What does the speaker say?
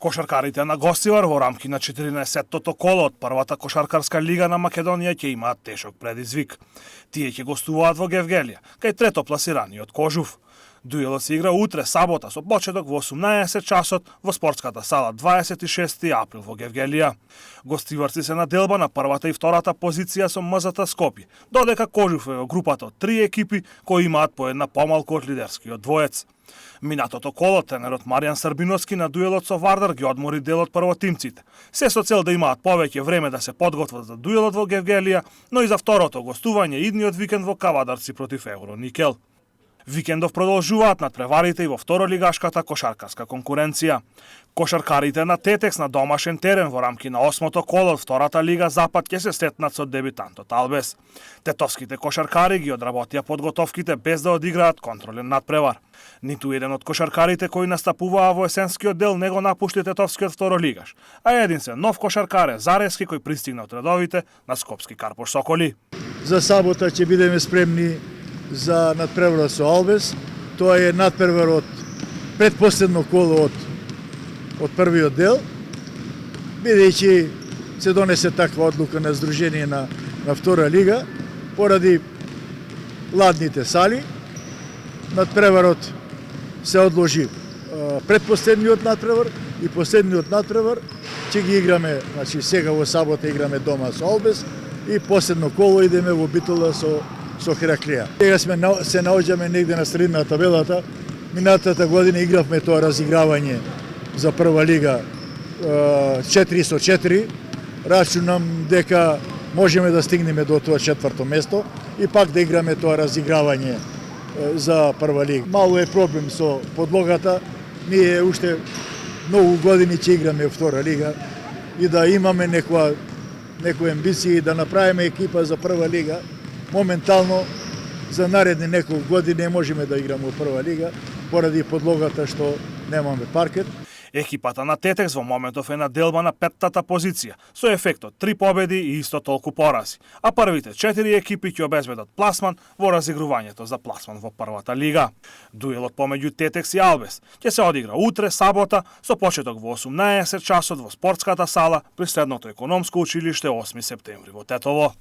Кошаркарите на гостивар во рамки на 14-тото коло од првата кошаркарска лига на Македонија ќе имаат тешок предизвик. Тие ќе гостуваат во Гевгелија, кај трето пласираниот Кожув. Дуелот се игра утре, сабота, со почеток во 18 часот во спортската сала 26 април во Гевгелија. Гостиварци се на делба на првата и втората позиција со МЗТ Скопје, додека Кожув е во групата од 3 екипи кои имаат по една помалку од лидерскиот двоец. Минатото коло тренерот Маријан Србиновски на дуелот со Вардар ги одмори дел од првотимците. Се со цел да имаат повеќе време да се подготват за дуелот во Гевгелија, но и за второто гостување идниот викенд во Кавадарци против Евроникел. Викендов продолжуваат надпреварите и во второлигашката кошаркарска конкуренција. Кошаркарите на Тетекс на домашен терен во рамки на 8-то коло од втората лига Запад ќе се сретнат со дебитантот Албес. Тетовските кошаркари ги одработија подготовките без да одиграат контролен надпревар. Ниту еден од кошаркарите кои настапуваа во есенскиот дел не го напушти тетовскиот второлигаш, а единствен нов кошаркар е Зарески кој пристигна од редовите на Скопски Карпош Соколи. За сабота ќе бидеме спремни за надпреварот со Албес. Тоа е надпревар од предпоследно коло од првиот дел, бидејќи се донесе таква одлука на Сдружение на втора лига, поради ладните сали. Надпреварот се одложи предпоследниот надпревар и последниот надпревар ќе ги играме, значи сега во сабота играме дома со Албес и последно коло идеме во Битола со Хераклија. Сега се наоѓаме негде на средина на табелата. Минатата година игравме тоа разигравање за прва лига 4-4. Рачунам дека можеме да стигнеме до тоа четврто место и пак да играме тоа разигравање за прва лига. Мало е проблем со подлогата. Ние уште многу години ќе играме во втора лига и да имаме некои амбиции да направиме екипа за прва лига. Моментално за наредни неколку години не можеме да играме во прва лига поради подлогата што немаме паркет. Екипата на Тетекс во моментов е на делба на 5-тата позиција, со ефектот 3 победи и исто толку порази, а првите 4 екипи ќе обезбедат пласман во разигрувањето за пласман во првата лига. Дуелот помеѓу Тетекс и Албес ќе се одигра утре, сабота, со почеток во 18 часот во спортската сала при Средното економско училиште 8 септември во Тетово.